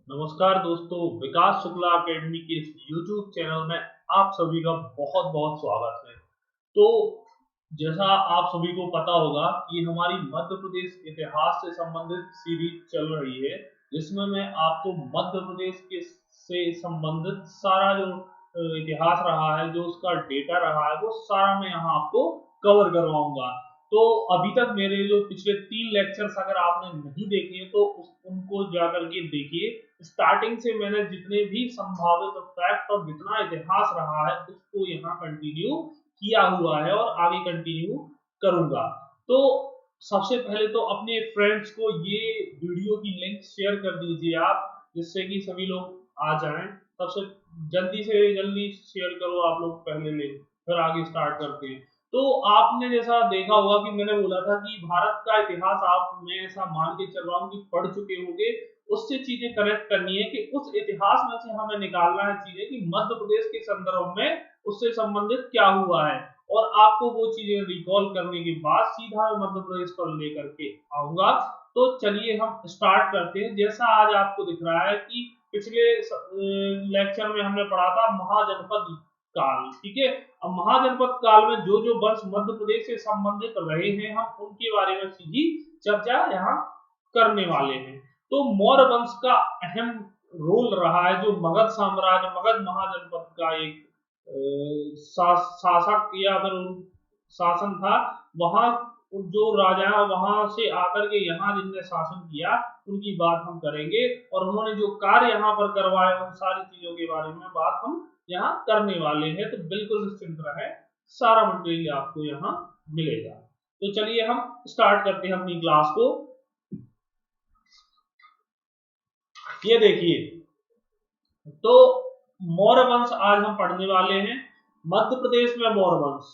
नमस्कार दोस्तों, विकास शुक्ला एकेडमी के इस YouTube चैनल में आप सभी का बहुत बहुत स्वागत है। तो जैसा आप सभी को पता होगा कि हमारी मध्य प्रदेश इतिहास से संबंधित सीरीज चल रही है, जिसमें मैं आपको मध्य प्रदेश के से संबंधित सारा जो इतिहास रहा है, जो उसका डेटा रहा है, वो सारा मैं यहाँ आपको कवर करवाऊंगा। तो अभी तक मेरे जो पिछले 3 लेक्चर्स अगर आपने नहीं देखे तो उनको जाकर के देखिए। स्टार्टिंग से मैंने जितने भी संभावित फैक्ट और जितना इतिहास रहा है उसको यहाँ कंटिन्यू किया हुआ है और आगे कंटिन्यू करूंगा। तो सबसे पहले तो अपने फ्रेंड्स को ये वीडियो की लिंक शेयर कर दीजिए आप, जिससे कि सभी लोग आ जाएं। सबसे जल्दी से जल्दी शेयर करो आप लोग पहले लिंक, फिर आगे स्टार्ट करते हैं। तो आपने जैसा देखा होगा कि मैंने बोला था कि भारत का इतिहास आप मैं ऐसा मान के चल रहा हूँ कि पढ़ चुके होंगे। उससे चीजें कनेक्ट करनी है कि उस इतिहास में से हमें निकालना है चीजें कि मध्य प्रदेश के संदर्भ में उससे संबंधित क्या हुआ है, और आपको वो चीजें रिकॉल करने के बाद सीधा मैं मध्य प्रदेश पर लेकर के आऊंगा। तो चलिए हम स्टार्ट करते हैं। जैसा आज आपको दिख रहा है कि पिछले लेक्चर में हमने पढ़ा था महाजनपद काल, ठीक है। अब महाजनपद काल में जो जो वंश मध्य प्रदेश से संबंधित रहे हैं, हम उनके बारे में सीधी चर्चा यहाँ करने वाले हैं। तो मौर्य वंश का अहम रोल रहा है, जो मगध साम्राज्य, मगध महाजनपद का एक शासक या फिर शासन था। वहां जो राजा वहां से आकर के यहाँ जिनने शासन किया उनकी बात हम करेंगे, और उन्होंने जो कार्य यहाँ पर करवाए उन सारी चीजों के बारे में बात हम यहाँ करने वाले हैं। तो बिल्कुल निश्चिंत रहे, सारा मटेरियल आपको यहाँ मिलेगा। तो चलिए हम स्टार्ट करते हैं अपनी क्लास को। ये देखिए, तो मौर्य वंश आज हम पढ़ने वाले हैं। मध्य प्रदेश में मौर्य वंश,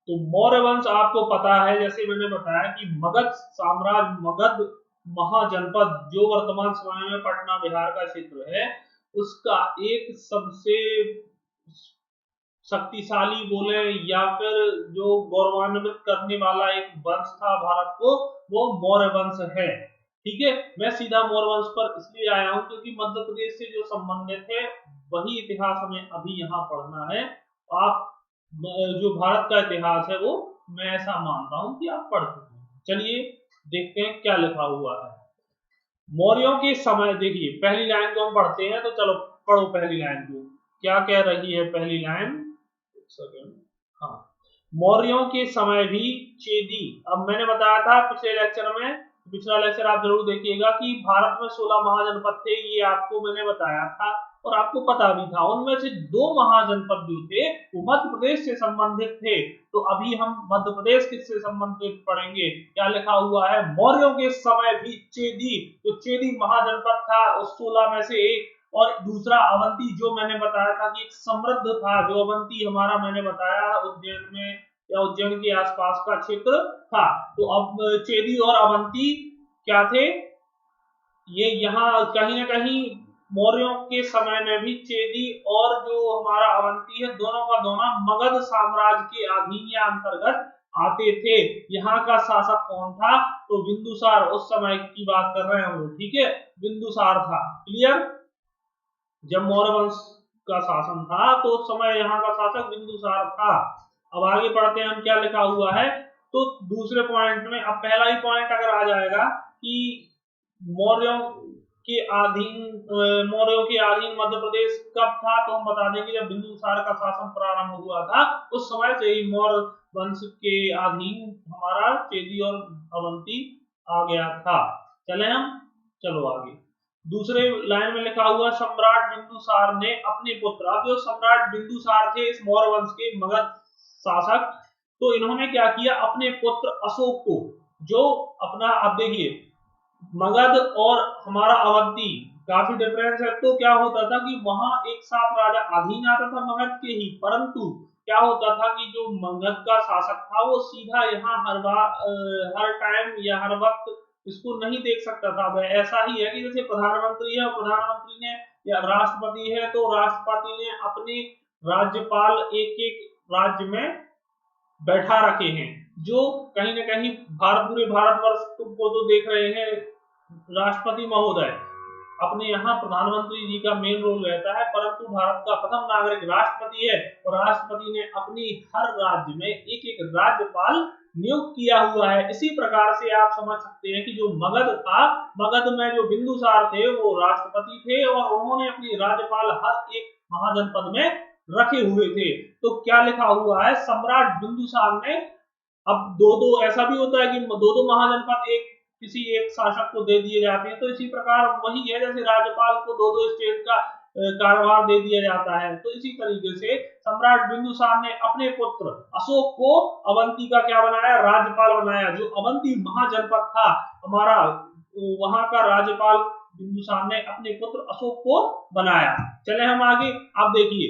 तो मौर्य वंश आपको पता है, जैसे मैंने बताया कि मगध साम्राज्य, मगध महाजनपद जो वर्तमान समय में पटना बिहार का क्षेत्र है, उसका एक सबसे शक्तिशाली बोले या फिर जो गौरवान्वित करने वाला एक वंश था भारत को, वो मौर्य वंश है। ठीक है, मैं सीधा मौर्य वंश पर इसलिए आया हूं क्योंकि मध्य प्रदेश से जो संबंधित है वही इतिहास हमें अभी यहाँ पढ़ना है। आप जो भारत का इतिहास है वो मैं ऐसा मानता हूं कि आप पढ़ चुके हैं। चलिए देखते हैं क्या लिखा हुआ है। मौर्यों के समय, देखिए पहली लाइन को हम पढ़ते हैं, तो चलो पढ़ो पहली लाइन को। क्या कह रही है पहली लाइन? सेकंड, हाँ। मौर्यों के समय भी चेदी, अब मैंने बताया था पिछले लेक्चर में, पिछला लेक्चर आप जरूर देखिएगा कि भारत में 16 महाजनपद थे, ये आपको मैंने बताया था और आपको पता भी था। उनमें से 2 महाजनपद जो थे वो मध्य प्रदेश से संबंधित थे। तो अभी हम मध्य प्रदेश किससे संबंधित पढ़ेंगे? क्या लिखा हुआ है? मौर्यों के समय भी चेदी, तो चेदी महाजनपद था उस 16 में से एक। और दूसरा अवंती, जो मैंने बताया था कि एक समृद्ध था, जो अवंती हमारा मैंने बताया उज्जैन में या उज्जैन के आसपास का क्षेत्र था। तो अब चेदी और अवंती क्या थे? ये यहाँ कहीं ना कहीं मौर्यों के समय में भी चेदी और जो हमारा अवंती है, दोनों का दोनों मगध साम्राज्य के अधीन या अंतर्गत आते थे। यहाँ का शासक कौन था? तो बिंदुसार, उस समय की बात कर रहे हैं हम लोग, ठीक है। बिंदुसार था। क्लियर? जब मौर्य वंश का शासन था तो उस समय यहाँ का शासक बिंदुसार था। अब आगे पढ़ते हैं हम क्या लिखा हुआ है। तो दूसरे पॉइंट में, अब पहला ही पॉइंट अगर आ जाएगा कि मौर्यों के अधीन, मौर्यों के अधीन मध्य प्रदेश कब था, तो हम बता देंगे जब बिंदुसार का शासन प्रारंभ हुआ था, उस समय से ही मौर्य वंश के अधीन हमारा चेदी और अवंती आ गया था। चले हम, चलो आगे। दूसरे लाइन में लिखा हुआ, सम्राट बिंदुसार ने अपने पुत्र, अब जो सम्राट बिंदुसार थे इस मौर्य वंश के मगध शासक, तो इन्होंने क्या किया, अपने पुत्र अशोक को, जो अपना, अब देखिए मगध और हमारा अवंती काफी डिफरेंस है। तो क्या होता था कि वहां एक साथ राजा अधीन आता था मगध के ही, परंतु क्या होता था कि जो मगध का शासक था वो सीधा यहाँ हर टाइम या हर वक्त इसको नहीं देख सकता था। वह ऐसा ही है कि जैसे प्रधानमंत्री है, प्रधानमंत्री ने या राष्ट्रपति है तो राष्ट्रपति ने अपने राज्यपाल एक एक राज्य में बैठा रखे हैं, जो कहीं ना कहीं पूरे भारतवर्ष को तो देख रहे हैं राष्ट्रपति महोदय। अपने यहाँ प्रधानमंत्री जी का मेन रोल रहता है, परंतु भारत का प्रथम नागरिक राष्ट्रपति है और राष्ट्रपति ने अपनी हर राज्य में एक एक राज्यपाल नियुक्त किया हुआ है। इसी प्रकार से आप समझ सकते हैं कि जो मगध था, मगध में जो बिंदुसार थे वो राष्ट्रपति थे और उन्होंने अपनी राज्यपाल हर एक महाजनपद में रखे हुए थे। तो क्या लिखा हुआ है, सम्राट बिंदुसार ने, अब दो दो ऐसा भी होता है कि दो दो महाजनपद एक किसी एक शासक को दे दिए जाते हैं, तो इसी प्रकार वही है जैसे राज्यपाल को दो दो स्टेट का कार्यभार दे दिया जाता है। तो इसी तरीके से सम्राट बिंदुसार ने अपने पुत्र अशोक को अवंती का क्या बनाया, राज्यपाल बनाया। जो अवंती महाजनपद था हमारा, वहां का राज्यपाल बिंदुसार ने अपने पुत्र अशोक को बनाया। चले हम आगे। अब देखिए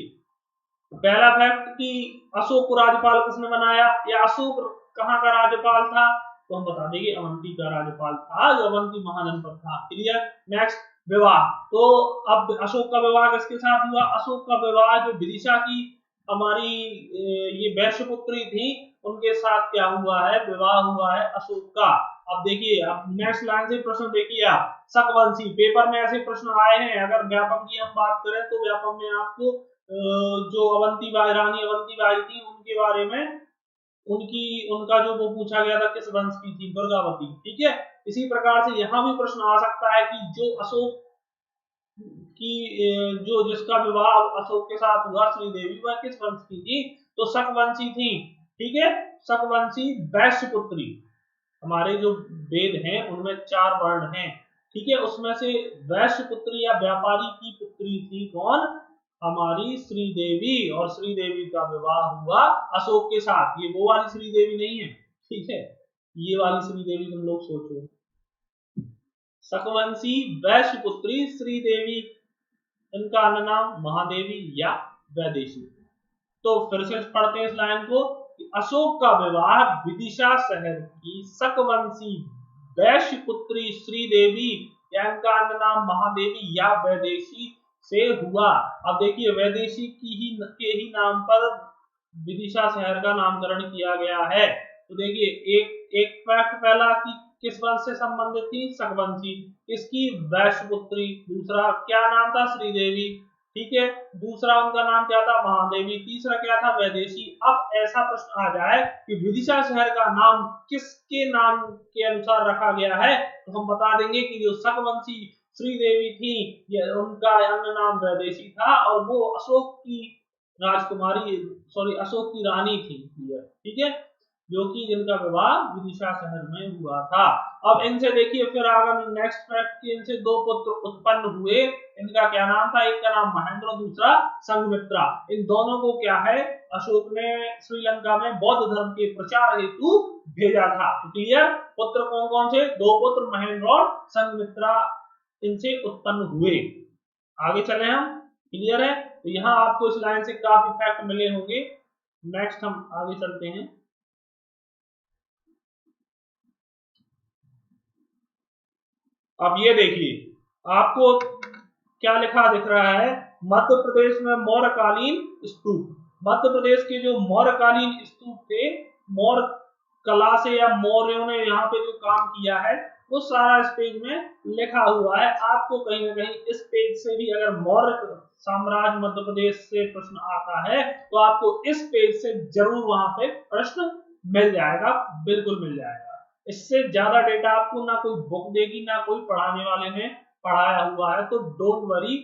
पहला फैक्ट कि अशोक को राज्यपाल किसने बनाया, या अशोक कहाँ का राज्यपाल था, तो हम बता देंगे अवंती का राज्यपाल था, जो अवंती महाजनपद था। क्लियर। नेक्स्ट, विवाह। तो अब अशोक का विवाह किसके साथ हुआ, अशोक का विवाह जो विदिशा की हमारी ये वैश्यपुत्री थी उनके साथ क्या हुआ है, विवाह हुआ है अशोक का। अब देखिए, अब नेक्स्ट लाइन से प्रश्न देखिए आप, शकवंशी। पेपर में ऐसे प्रश्न आए हैं। अगर व्यापम की हम बात करें तो व्यापम में आपको जो Avanti by, Rani Avanti by थी उनके बारे में उनका जो वो पूछा गया था किस वंश की थी, दुर्गावती। ठीक है। इसी प्रकार से यहाँ भी प्रश्न आ सकता है कि जो अशोक की जो जिसका विवाह अशोक के साथ हुआ श्रीदेवी, वह किस वंश की थी, तो शकवंशी थी। ठीक है। शकवंशी वैश्यपुत्री। हमारे जो वेद हैं उनमें 4 वर्ण हैं। ठीक है। उसमें से वैश्यपुत्री या व्यापारी की पुत्री थी कौन, हमारी श्रीदेवी, और श्रीदेवी का विवाह हुआ अशोक के साथ। ये वो वाली श्रीदेवी नहीं है, ठीक है, ये वाली श्रीदेवी तुम लोग सोचो। शकवंशी वैश्यपुत्री श्रीदेवी, इनका अन्य नाम महादेवी या वैदेशी। तो फिर से पढ़ते हैं इस लाइन को कि अशोक का विवाह विदिशा शहर की शकवंशी वैश्यपुत्री श्रीदेवी या इनका अन्य नाम महादेवी या वैदेशी से हुआ। अब देखिए वैदेशी के ही नाम पर विदिशा शहर का नामकरण किया गया है। तो देखिए एक एक फैक्ट पहला कि किस वंश से संबंधित थी, शकवंशी। इसकी वैश्यपुत्री। दूसरा क्या नाम था, श्रीदेवी। ठीक है। दूसरा उनका नाम क्या था, महादेवी। तीसरा क्या था, वैदेशी। अब ऐसा प्रश्न आ जाए कि विदिशा शहर का नाम किसके नाम के अनुसार रखा गया है, तो हम बता देंगे कि जो शकवंशी श्रीदेवी थी, ये उनका अन्य नाम वैदेशी था और वो अशोक की राजकुमारी, सॉरी अशोक की रानी थी। ठीक है। जो कि जिनका विवाह विदिशा शहर में हुआ था। अब इनसे देखिए फिर आगे नेक्स्ट फैक्ट कि इनसे 2 पुत्र उत्पन्न हुए। इनका क्या नाम था, एक का नाम महेंद्र और दूसरा संघमित्रा। इन दोनों को क्या है, अशोक ने श्रीलंका में बौद्ध धर्म के प्रचार हेतु भेजा था। तो क्लियर। पुत्र कौन कौन से, 2 पुत्र महेंद्र और संघमित्रा इनसे उत्पन्न हुए। आगे चले हम। क्लियर है। तो यहाँ आपको इस लाइन से काफी फैक्ट मिले होंगे। नेक्स्ट हम आगे चलते हैं। अब ये देखिए आपको क्या लिखा दिख रहा है, मध्य प्रदेश में मौर्यकालीन स्तूप। मध्य प्रदेश के जो मौर्यकालीन स्तूप थे, मौर्य कला से या मौर्यों ने यहाँ पे जो काम किया है वो सारा इस पेज में लिखा हुआ है। आपको कहीं ना कहीं इस पेज से भी अगर मौर्य साम्राज्य मध्य प्रदेश से प्रश्न आता है तो आपको इस पेज से जरूर वहां पे प्रश्न मिल जाएगा, बिल्कुल मिल जाएगा। इससे ज्यादा डेटा आपको ना कोई बुक देगी ना कोई पढ़ाने वाले ने पढ़ाया हुआ है। तो don't worry,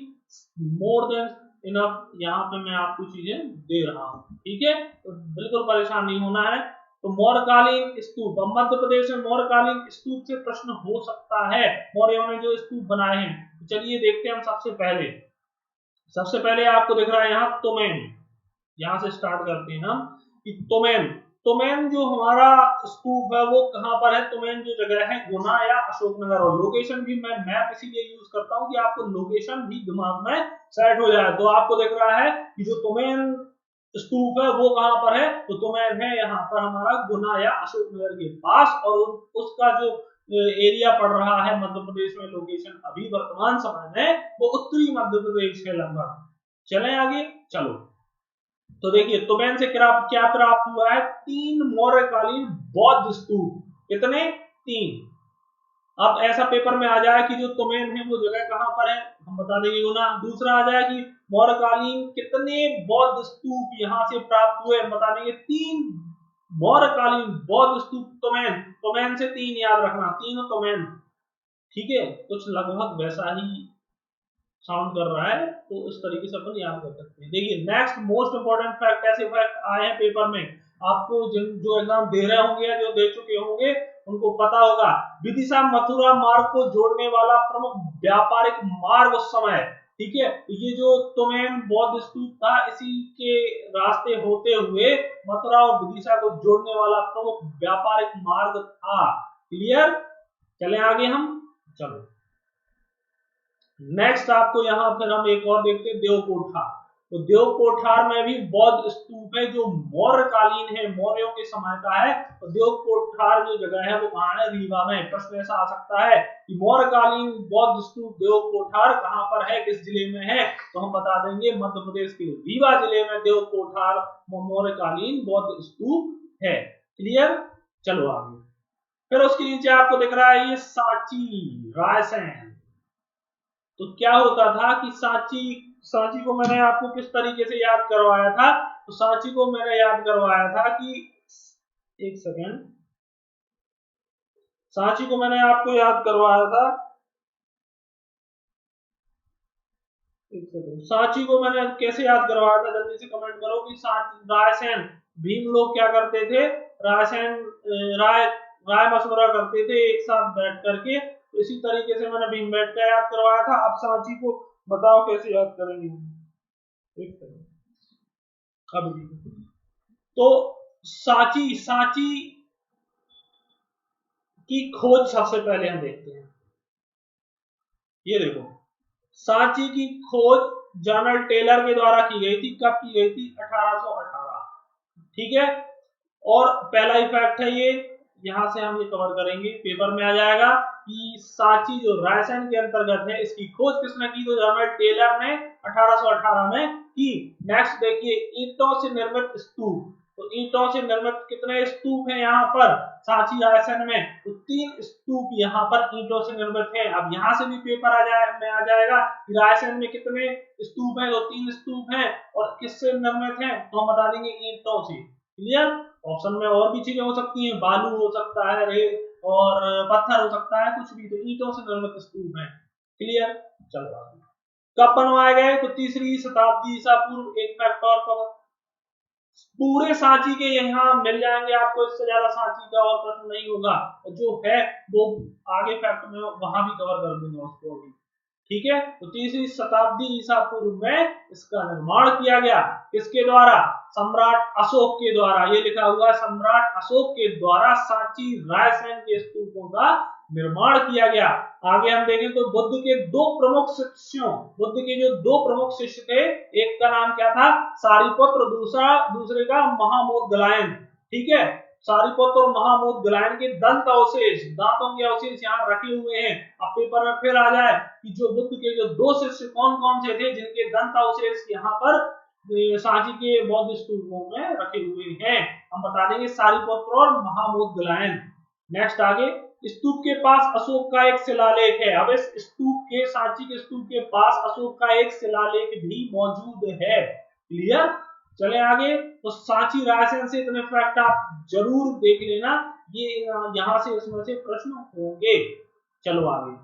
more than enough यहाँ पे मैं आपको चीजें दे रहा हूँ। ठीक है। तो बिल्कुल परेशान नहीं होना है। तो मौर्यकालीन स्तूप, मध्य प्रदेश में मौर्यकालीन स्तूप से प्रश्न हो सकता है। मौर्यों ने जो स्तूप बनाए हैं, तो चलिए देखते हैं हम। सबसे पहले आपको दिख रहा है यहाँ तोमेन। यहाँ से स्टार्ट करते हैं हम कि तोमेन जो हमारा स्तूप है वो कहाँ पर है। तोमेन जो जगह है गुना या अशोकनगर, और लोकेशन भी मैं मैप इसीलिए यूज करता हूँ कि आपको लोकेशन भी दिमाग में सेट हो जाए। तो आपको दिख रहा है कि जो तोमेन स्तूप है वो कहाँ पर है, तो तोमेन है यहाँ पर हमारा गुना या अशोकनगर के पास। और उसका जो एरिया पड़ रहा है मध्य प्रदेश में, लोकेशन अभी वर्तमान समय में वो उत्तरी मध्य प्रदेश है लगभग। चलें आगे, चलो। तो देखिए तोमेन से क्या प्राप्त हुआ है, 3 मौर्यकालीन बौद्ध स्तूप। कितने, 3। अब ऐसा पेपर में आ जाए कि जो तुमेन है वो जगह कहाँ पर है, हम बता देंगे गुना। दूसरा आ जाए कि मौर्यकालीन कितने बौद्ध स्तूप यहाँ से प्राप्त हुए, हम बता देंगे 3 मौर्यकालीन बौद्ध स्तूप तुमेन, तुमेन से 3 याद रखना, 3 तुमेन, ठीक है। कुछ लगभग वैसा ही साउंड कर रहा है, तो इस तरीके से अपन याद कर सकते हैं। देखिए नेक्स्ट मोस्ट इंपोर्टेंट फैक्ट, ऐसे फैक्ट आए हैं पेपर में, आपको जो एग्जाम दे रहे होंगे, जो दे चुके होंगे, उनको पता होगा। विदिशा मथुरा मार्ग को जोड़ने वाला प्रमुख व्यापारिक मार्ग उस समय, ठीक है, ये जो तुमेन बौद्ध स्तूप था, इसी के रास्ते होते हुए मथुरा और विदिशा को जोड़ने वाला प्रमुख व्यापारिक मार्ग था। क्लियर, चले आगे हम, चलो नेक्स्ट आपको यहाँ फिर हम एक और देखते हैं देवकोठार। तो देवकोठार में भी बौद्ध स्तूप है जो मौर्यकालीन है, मौर्यों के समय का है। तो देवकोठार जो जगह है वो कहाँ है, रीवा में। प्रश्न ऐसा आ सकता है कि मौर्यकालीन बौद्ध स्तूप देवकोठार कहाँ पर है, किस जिले में है, तो हम बता देंगे मध्य प्रदेश के रीवा जिले में देवकोठार मौर्यकालीन बौद्ध स्तूप है। क्लियर, चलो आगे। फिर उसके नीचे आपको दिख रहा है ये सांची रायसेन। तो क्या होता था कि सांची को मैंने आपको किस तरीके से याद करवाया था, तो सांची को मैंने याद करवाया था कि, एक सेकेंड, सांची को मैंने आपको याद करवाया था, एक सेकेंड, सांची को मैंने कैसे याद करवाया था, जल्दी से कमेंट करो कि रायसेन, भीम लोग क्या करते थे, रायसेन राय राय मशवरा करते थे एक साथ बैठ करके, तो इसी तरीके से मैंने भीम बैठ कर याद करवाया था। अब सांची को बताओ कैसे याद करेंगे, एक सेकेंड, अभी तो सांची सांची की खोज सबसे पहले हम देखते हैं। ये देखो, सांची की खोज जनरल टेलर के द्वारा की गई थी। कब की गई थी, 1818, ठीक है। और पहला इफेक्ट है ये, यहां से हम ये कवर करेंगे, पेपर में आ जाएगा कि सांची जो रायसेन के अंतर्गत है, इसकी खोज किसने की, तो जनरल टेलर ने 1818 में की। नेक्स्ट देखिए, ईंटों से निर्मित स्तूप। तो ईंटों से निर्मित कितने स्तूप हैं यहाँ पर सांची रायसेन में, तो 3 स्तूप यहाँ पर ईंटों से निर्मित है। अब यहाँ से भी पेपर आ जाएगा कि रायसेन में कितने स्तूप हैं, तो 3 स्तूप हैं, और किससे निर्मित हैं, तो हम बता देंगे ईंटों से। क्लियर, ऑप्शन में और भी चीजें हो सकती हैं, बालू हो सकता है, रेत और पत्थर हो सकता है, कुछ भी, तो ईंटों से निर्मित स्तूप है। क्लियर, चलो आगे। कब बनवाए गए, तो 3री शताब्दी ईसा पूर्व। एक फैक्ट और कवर, पूरे सांची के यहाँ मिल जाएंगे आपको, इससे ज्यादा सांची का और प्रश्न नहीं होगा, जो है वो आगे फैक्ट में वहां भी कवर कर दूंगा उसको अभी, ठीक है। तो 3री शताब्दी ईसा पूर्व में इसका निर्माण किया गया, किसके द्वारा, सम्राट अशोक के द्वारा। ये लिखा हुआ है, सम्राट अशोक के द्वारा सांची रायसेन के स्तूपों का निर्माण किया गया। आगे हम देखें तो बुद्ध के 2 प्रमुख शिष्यों, बुद्ध के जो 2 प्रमुख शिष्य थे, एक का नाम क्या था, सारिपुत्र, दूसरे का महामोदगलायन, ठीक है। सारिपुत्र और महामोदगलायन के दंत अवशेष, दांतों के अवशेष यहाँ रखे हुए हैं। अब पेपर में फिर आ जाए कि जो बुद्ध के जो 2 शिष्य कौन कौन से थे जिनके दंत अवशेष यहाँ पर सांची के बौद्ध स्तूपों में रखे हुए हैं, हम बता देंगे सारिपुत्र और महामोदगलायन। नेक्स्ट आगे, स्तूप के पास अशोक का एक शिलालेख है। अब इस स्तूप के, सांची के स्तूप के पास अशोक का एक शिलालेख भी मौजूद है। क्लियर, चले आगे। तो सांची रायसेन से इतने फैक्ट आप जरूर देख लेना, ये यहां से इसमें से प्रश्न होंगे। चलो आगे,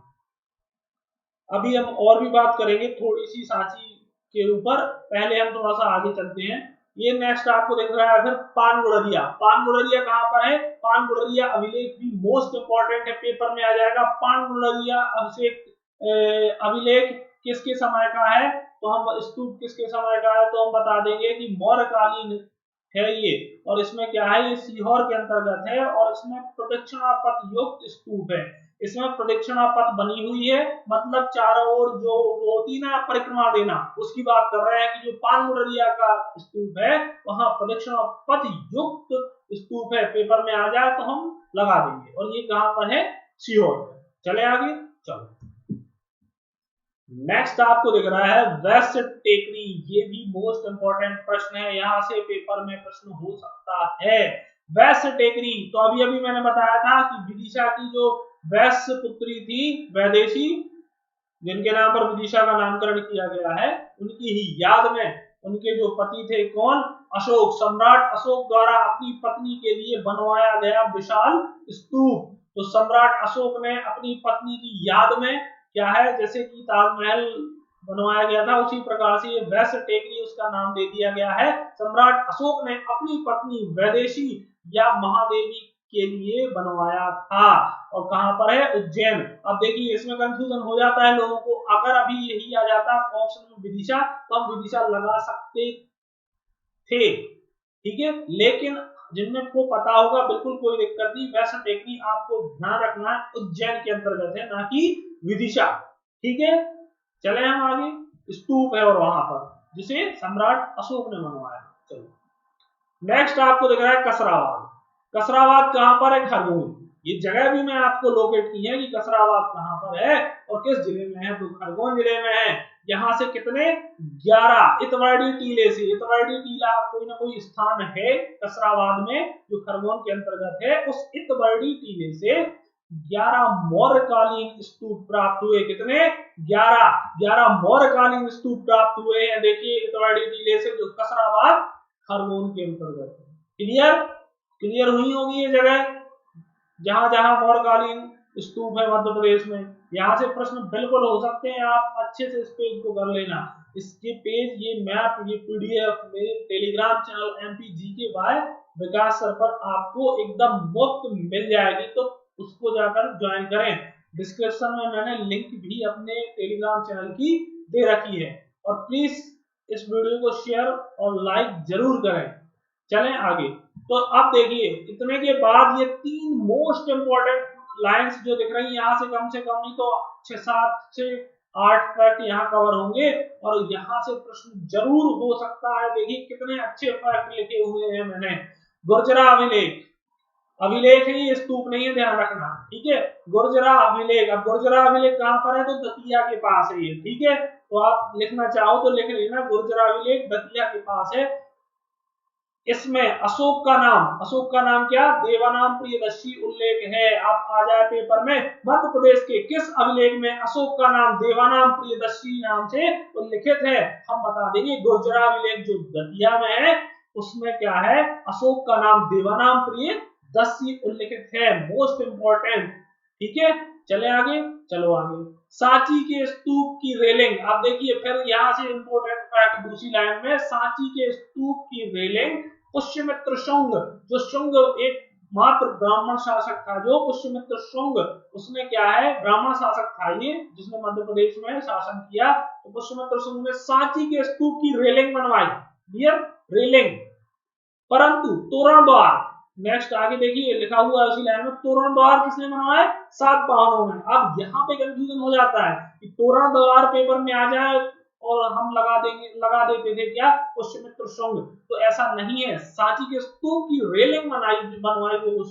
अभी हम और भी बात करेंगे थोड़ी सी सांची के ऊपर, पहले हम थोड़ा सा आगे चलते हैं। ये नेक्स्ट आपको दिख रहा है फिर पानगुड़रिया। पानगुड़रिया कहाँ पर है, पानगुड़रिया अभिलेख भी मोस्ट इंपोर्टेंट है, पेपर में आ जाएगा। पानगुड़रिया अभिलेख किसके समय का है, तो हम स्तूप किसके समय का है, तो हम बता देंगे कि मौर्यकालीन है ये, और इसमें क्या है, ये सीहोर के अंतर्गत है, और इसमें प्रदक्षिणा पथ युक्त स्तूप है। इसमें प्रदक्षिणा पथ बनी हुई है, मतलब चारों ओर जो होती ना परिक्रमा देना, उसकी बात कर रहे हैं कि जो पानगुड़रिया का स्तूप है वहां प्रदक्षिणा पथ युक्त स्तूप है। पेपर में आ जाए तो हम लगा देंगे, और ये कहां पर है, सीहोर में। चले आगे, चलो नेक्स्ट आपको दिख रहा है वेस्ट टेकरी। ये भी मोस्ट इंपोर्टेंट प्रश्न है, यहां से पेपर में प्रश्न हो सकता है। वेस्ट टेकरी, तो अभी अभी मैंने बताया था कि विदिशा की जो वैश्य पुत्री थी वैदेशी, जिनके नाम पर विदिशा का नामकरण किया गया है, उनकी ही याद में उनके जो पति थे कौन, अशोक, सम्राट अशोक द्वारा अपनी पत्नी के लिए बनवाया गया विशाल स्तूप। तो सम्राट अशोक ने अपनी पत्नी की याद में क्या है, जैसे कि ताजमहल बनवाया गया था, उसी प्रकार से ये वैश्य टेकरी उसका नाम दे दिया गया है। सम्राट अशोक ने अपनी पत्नी वैदेशी या महादेवी के लिए बनवाया था। और कहां पर है, उज्जैन। अब देखिए इसमें कंफ्यूजन हो जाता है लोगों को, अगर अभी यही आ जाता ऑप्शन में विदिशा तो हम विदिशा लगा सकते थे, ठीक है, लेकिन जिनमें को पता होगा बिल्कुल कोई दिक्कत नहीं, वैसा टेक्निक आपको ध्यान रखना है उज्जैन के अंतर्गत है, ना कि विदिशा, ठीक है। चले हम आगे, स्तूप है और वहां पर जिसे सम्राट अशोक ने बनवाया। चलो नेक्स्ट आपको दिख रहा है कसराबाद। कसराबाद कहां पर है, खरगोन। ये जगह भी मैं आपको लोकेट की है कि कसराबाद कहां पर है और किस जिले में है, तो खरगोन जिले में है। यहां से कितने 11 इतवाड़ी टीले से, इतवाड़ी टीला कोई ना कोई स्थान है कसराबाद में जो खरगोन के अंतर्गत है, उस इतवाड़ी टीले से 11 मौर्यकालीन स्तूप प्राप्त हुए। कितने, 11 मौर्यकालीन स्तूप प्राप्त हुए हैं। देखिए इतवाड़ी टीले से जो कसराबाद खरगोन के अंतर्गत है। क्लियर, क्लियर हुई होगी ये जगह जहां जहां मौर्यकालीन स्तूप है मध्य प्रदेश में। यहाँ से प्रश्न बिल्कुल हो सकते हैं, आप अच्छे से इस पेज को कर लेना। इसके पेज, ये मैप, ये पीडीएफ मेरे Telegram channel MP GK by Vikas sir पर आपको एकदम मुफ्त मिल जाएगी, तो उसको जाकर ज्वाइन करें। डिस्क्रिप्शन में मैंने लिंक भी अपने टेलीग्राम चैनल की दे रखी है। और प्लीज इस वीडियो को शेयर और लाइक जरूर करें। चलें आगे। तो अब देखिए इतने के बाद ये 3 मोस्ट इंपोर्टेंट लाइंस जो दिख रही है, यहाँ से कम नहीं तो 6-7 से 8 फैक्ट यहाँ कवर होंगे और यहाँ से प्रश्न जरूर हो सकता है। देखिए कितने अच्छे फैक्ट लिखे हुए हैं मैंने। गुर्जरा अभिलेख, अभिलेख है ये, स्तूप नहीं है, ध्यान रखना, ठीक है। गुर्जरा अभिलेख, अब गुर्जरा अभिलेख कहां पर है, तो दतिया के पास है ये, ठीक है। तो आप लिखना चाहो तो लिख लेना, गुर्जरा अभिलेख दतिया के पास है। इसमें अशोक का नाम क्या, देवानाम प्रियदर्शी उल्लेख है। आप आ जाए पेपर में, मध्य प्रदेश के किस अभिलेख में अशोक का नाम देवानाम प्रियदर्शी नाम से उल्लिखित है, हम बता देंगे गुर्जरा अभिलेख जो दतिया में है उसमें क्या है, अशोक का नाम देवानाम प्रियदर्शी उल्लिखित है। मोस्ट इंपॉर्टेंट, ठीक है। चले आगे, चलो आगे। सांची के स्तूप की रेलिंग, आप देखिए फिर यहाँ से इंपॉर्टेंट फैक्ट दूसरी लाइन में, सांची के स्तूप की रेलिंग पुष्यमित्र शुंग, जो शुंग एक मात्र ब्राह्मण शासक था, जो पुष्यमित्र शुंग, उसने क्या है, ब्राह्मण शासक था ये जिसने मध्य प्रदेश में शासन किया। तो पुष्यमित्र शुंग ने सांची के स्तूप की रेलिंग बनवाई, क्लियर, रेलिंग। परंतु तोरण द्वार, नेक्स्ट आगे देखिए लिखा हुआ है उसी लाइन में, तोरण द्वार किसने बनवाए, सातवाहनों में। अब यहाँ पे कंफ्यूजन हो जाता है कि तोरण द्वार पेपर में आ जाए और हम लगा देते थे क्या, पुष्यमित्र शुंग, तो ऐसा नहीं है। सांची के स्तूप की रेलिंग बनवाई वो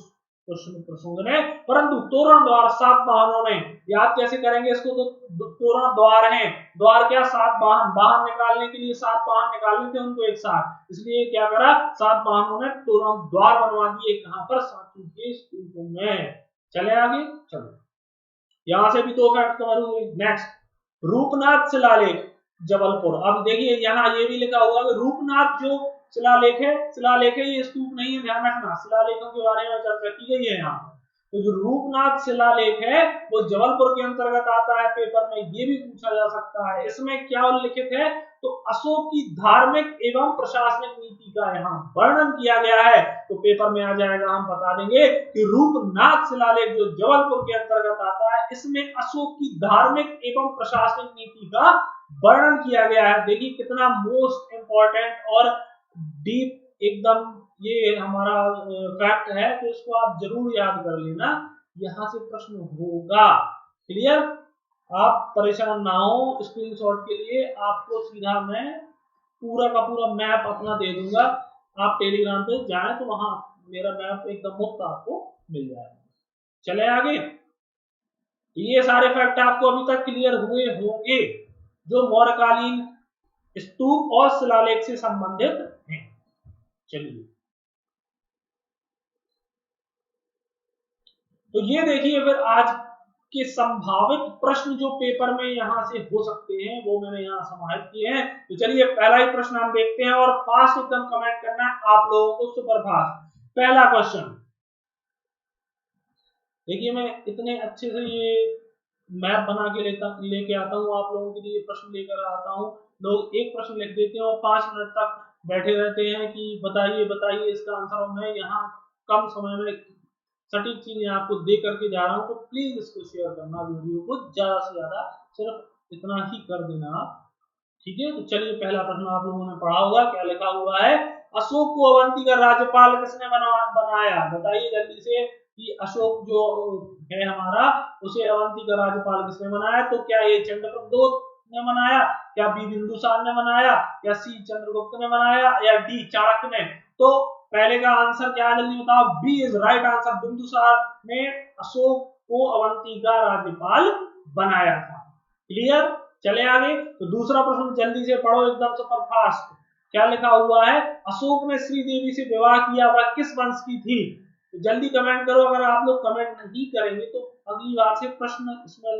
पुष्यमित्र शुंग ने, परंतु तोरण द्वार सातवाहनों ने। याद कैसे करेंगे इसको, तो तोरण द्वार है, द्वार क्या, सातवाहन, बाहर निकालने के लिए 7 वाहन निकालने थे उनको एक साथ, इसलिए क्या करा, 7 वाहनों ने तोरण द्वार बनवा दिए, कहां पर, सांची के स्तूप में। चले आगे, चलो यहां से भी 2 फैक्ट कवर हुए। नेक्स्ट रूपनाथ शिलालेख जबलपुर। अब देखिए यहाँ ये भी लिखा हुआ है रूपनाथ जो शिलालेख है ये स्तूप नहीं है, ध्यान रखना, शिलालेखों के बारे में चर्चा की गई है यहाँ। तो जो रूपनाथ शिलालेख है वो जबलपुर के अंतर्गत आता है, पेपर में ये भी पूछा जा सकता है। इसमें क्या उल्लिखित है, तो अशोक की धार्मिक एवं प्रशासनिक नीति का यहाँ वर्णन किया गया है। तो पेपर में आ जाएगा, हम बता देंगे कि रूपनाथ शिलालेख जो जबलपुर के अंतर्गत आता है, इसमें अशोक की धार्मिक एवं प्रशासनिक नीति का वर्णन किया गया है। देखिए कितना मोस्ट इंपॉर्टेंट और डीप एकदम ये हमारा फैक्ट है, तो इसको आप जरूर याद कर लेना, यहां से प्रश्न होगा। क्लियर, आप परेशान ना हो, स्क्रीनशॉट के लिए आपको सीधा मैं पूरा का पूरा मैप अपना दे दूंगा, आप टेलीग्राम पे जाएं तो वहां मेरा मैप एकदम मुफ्त आपको मिल जाएगा। चले आगे, ये सारे फैक्ट आपको अभी तक क्लियर हुए होंगे जो मौर्यकालीन स्तूप और शिलालेख से संबंधित हैं। चलिए, तो ये देखिए फिर आज के संभावित प्रश्न जो पेपर में यहाँ से हो सकते हैं वो मैंने यहाँ समाहित किए हैं। तो चलिए पहला ही प्रश्न हम देखते हैं और फास्ट एकदम कमेंट करना है आप लोगों को, सुपर फास्ट। पहला क्वेश्चन देखिए, मैं इतने अच्छे से ये मैप बना के लेके आता हूँ आप लोगों के लिए, प्रश्न लेकर आता हूँ। लोग एक प्रश्न लिख देते हैं और 5 मिनट तक बैठे रहते हैं कि बताइए बताइए इसका आंसर, और मैं यहाँ कम समय में सटीक चीजें आपको दे करके जा रहा हूँ। तो प्लीज इसको शेयर करना, वीडियो को ज्यादा से ज्यादा, सिर्फ इतना ही कर देना आप, ठीक है। तो चलिए पहला प्रश्न आप लोगों ने पढ़ा होगा, क्या लिखा हुआ है, अशोक को अवंती का राज्यपाल किसने बनाया? बताइए जल्दी से कि अशोक जो है हमारा, उसे अवंती का राज्यपाल किसने बनाया? तो क्या ये चंद्रगुप्त ने बनाया, क्या बी बिंदुसार ने बनाया, या सी चंद्रगुप्त ने बनाया, या डी चाणक्य ने? तो पहले का आंसर क्या है जल्दी बताओ। B is right answer, Bindusar ने अशोक को अवंती का राज्यपाल बनाया था। क्लियर, चले आगे। तो दूसरा प्रश्न जल्दी से पढ़ो एकदम सुपर फास्ट। क्या लिखा हुआ है, अशोक ने श्रीदेवी से विवाह किया, वह किस वंश की थी? तो जल्दी कमेंट करो, अगर आप लोग कमेंट नहीं करेंगे तो अगली बार से प्रश्न इसमें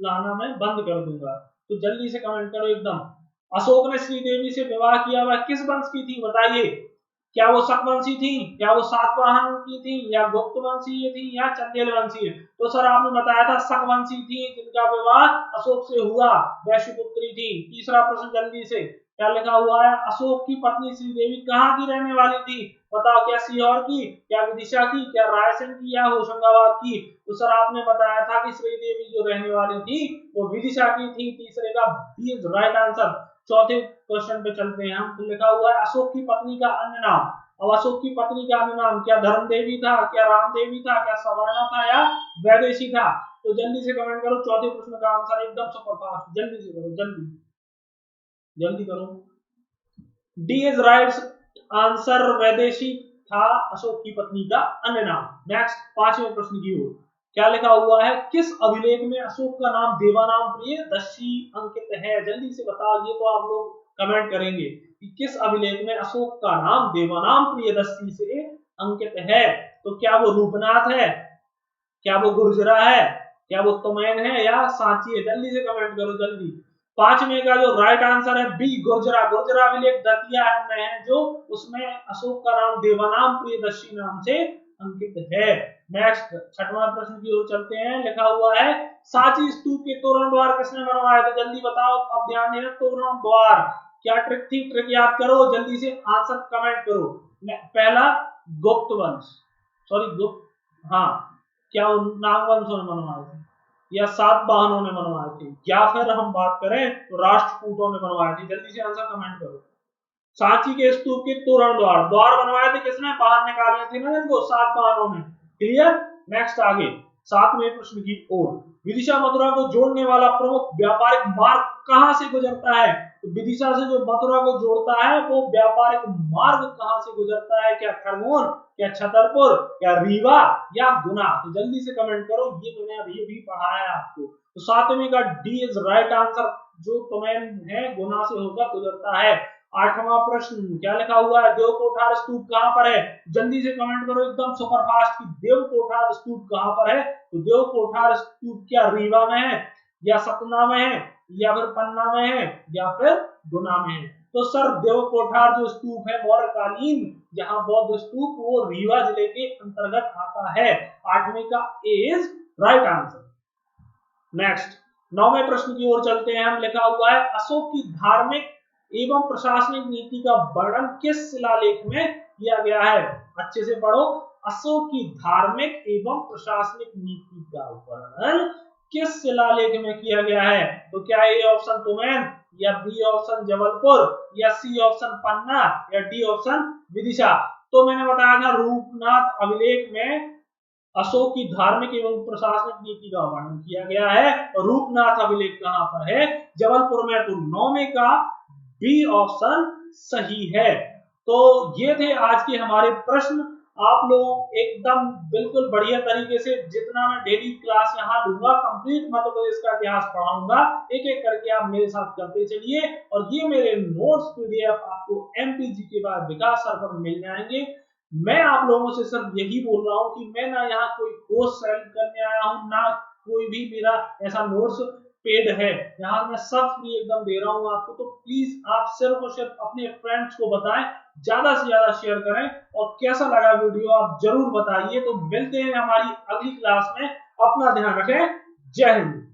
लाना मैं बंद कर दूंगा। तो जल्दी से कमेंट करो एकदम। अशोक ने श्रीदेवी से विवाह किया, वह किस वंश की थी बताइए। क्या वो शकवंशी थी, क्या वो सातवाहन की थी, या गुप्त वंशीय थी, या चंदेल वंशीय? तो सर आपने बताया था शकवंशी थी जिनका विवाह अशोक से हुआ, वैश्यपुत्री थी। तीसरा प्रश्न जल्दी से, क्या लिखा हुआ है, अशोक की पत्नी श्रीदेवी कहाँ की रहने वाली थी? बताओ, क्या सीहोर की, क्या विदिशा की, क्या रायसेन की, या होशंगाबाद की? तो सर आपने बताया था कि श्रीदेवी जो रहने वाली थी वो विदिशा की थी। तीसरे का बी इज राइट आंसर। चौथे क्वेश्चन पे चलते हैं हम। तो लिखा हुआ है अशोक की पत्नी का अन्य नाम। अब अशोक की पत्नी का अन्य नाम क्या धर्म देवी था, क्या राम देवी था, क्या सवर्णा था, या वैदेशी था? तो जल्दी से कमेंट करो चौथे प्रश्न का आंसर एकदम सुपर फास्ट, जल्दी से करो, जल्दी जल्दी करो। डी इज राइट आंसर, वैदेशी था अशोक की पत्नी का अन्य नाम। नेक्स्ट पांचवें प्रश्न की ओर, क्या लिखा हुआ है, किस अभिलेख में अशोक का नाम देवानाम प्रियदर्शी अंकित है? जल्दी से बताओ, ये तो आप लोग कमेंट करेंगे कि किस अभिलेख में अशोक का नाम देवानाम प्रियदर्शी से अंकित है। तो क्या वो रूपनाथ है, क्या वो गुर्जरा है, क्या वो तुमैन है, या सांची है? जल्दी से कमेंट करो जल्दी। पांचवें का जो राइट आंसर है बी गुर्जरा। गुर्जरा अभिलेख दतिया में है जो, उसमें अशोक का नाम देवानाम प्रियदर्शी नाम से अंकित है। नेक्स्ट छठवां प्रश्न की ओर चलते हैं। लिखा हुआ है सांची स्तूप के तोरण द्वार किसने बनवाए? तो जल्दी बताओ, अब ध्यान देना, तोरण द्वार क्या ट्रिक थी, ट्रिक याद करो, जल्दी से आंसर कमेंट करो। पहला गुप्त वंश, सॉरी गुप्त, हाँ, क्या नागवंशों ने बनवाए थे, या सातवाहनों ने बनवाए थे, या फिर हम बात करें तो राष्ट्रकूटों ने बनवाए थे? जल्दी से आंसर कमेंट करो। सांची के स्तूप के तोरण द्वार, द्वार बनवाए थे किसने? बाहर निकालने थे ना इनको, सातवाहनों ने। क्लियर, नेक्स्ट आगे सातवें प्रश्न की ओर। विदिशा मथुरा को जोड़ने वाला प्रमुख व्यापारिक मार्ग कहां से गुजरता है? तो विदिशा से जो मथुरा को जोड़ता है वो व्यापारिक मार्ग कहां से गुजरता है? क्या खरगोन, क्या छतरपुर, क्या रीवा, या गुना? तो जल्दी से कमेंट करो, ये मैंने अभी भी पढ़ाया है आपको। तो सातवें का डी इज राइट आंसर, जो तुम्हें है गुना से होकर गुजरता है। आठवां प्रश्न, क्या लिखा हुआ है, देव कोठार स्तूप कहां पर है? जल्दी से कमेंट करो एकदम सुपर फास्ट कि देव कोठार स्तूप कहां पर है? तो देव कोठार स्तूप क्या रीवा में है, या सतना में है, या फिर पन्ना में है, या फिर गुना में है? तो सर देव कोठार जो स्तूप है मौर्यकालीन जहां बौद्ध स्तूप, वो रीवा जिले के अंतर्गत आता है। आठवें का ए इज राइट आंसर। नेक्स्ट नौवें प्रश्न की ओर चलते हैं हम। लिखा हुआ है अशोक की धार्मिक एवं प्रशासनिक नीति का वर्णन किस शिलालेख में किया गया है? अच्छे से पढ़ो, अशोक की धार्मिक एवं प्रशासनिक नीति का वर्णन किस शिलालेख में किया गया है? तो क्या ए ऑप्शन तुमैन, या बी ऑप्शन जबलपुर, या सी ऑप्शन पन्ना, या डी ऑप्शन विदिशा? तो मैंने बताया था रूपनाथ अभिलेख में अशोक की धार्मिक एवं प्रशासनिक नीति का वर्णन किया गया है। रूपनाथ अभिलेख कहां पर है? जबलपुर में। तो नौवे का बी ऑप्शन सही है। तो ये थे आज के हमारे प्रश्न। आप लोग एकदम बिल्कुल बढ़िया तरीके से, जितना मैं डेली क्लास यहाँ लूंगा, कंप्लीट मध्य प्रदेश का इतिहास पढ़ाऊंगा, एक एक करके आप मेरे साथ करते चलिए। और ये मेरे नोट्स पीडीएफ आपको एमपीजी के बाद विकास सर पर मिल जाएंगे। मैं आप लोगों से सिर्फ यही बोल रहा हूँ कि मैं ना यहाँ कोई कोर्स सेल करने आया हूँ, ना कोई भी मेरा ऐसा नोट्स पेड है। यहाँ मैं सब फ्री एकदम दे रहा हूँ आपको। तो प्लीज आप सिर्फ और सिर्फ अपने फ्रेंड्स को बताएं, ज्यादा से ज्यादा शेयर करें, और कैसा लगा वीडियो आप जरूर बताइए। तो मिलते हैं हमारी अगली क्लास में। अपना ध्यान रखें। जय हिंद।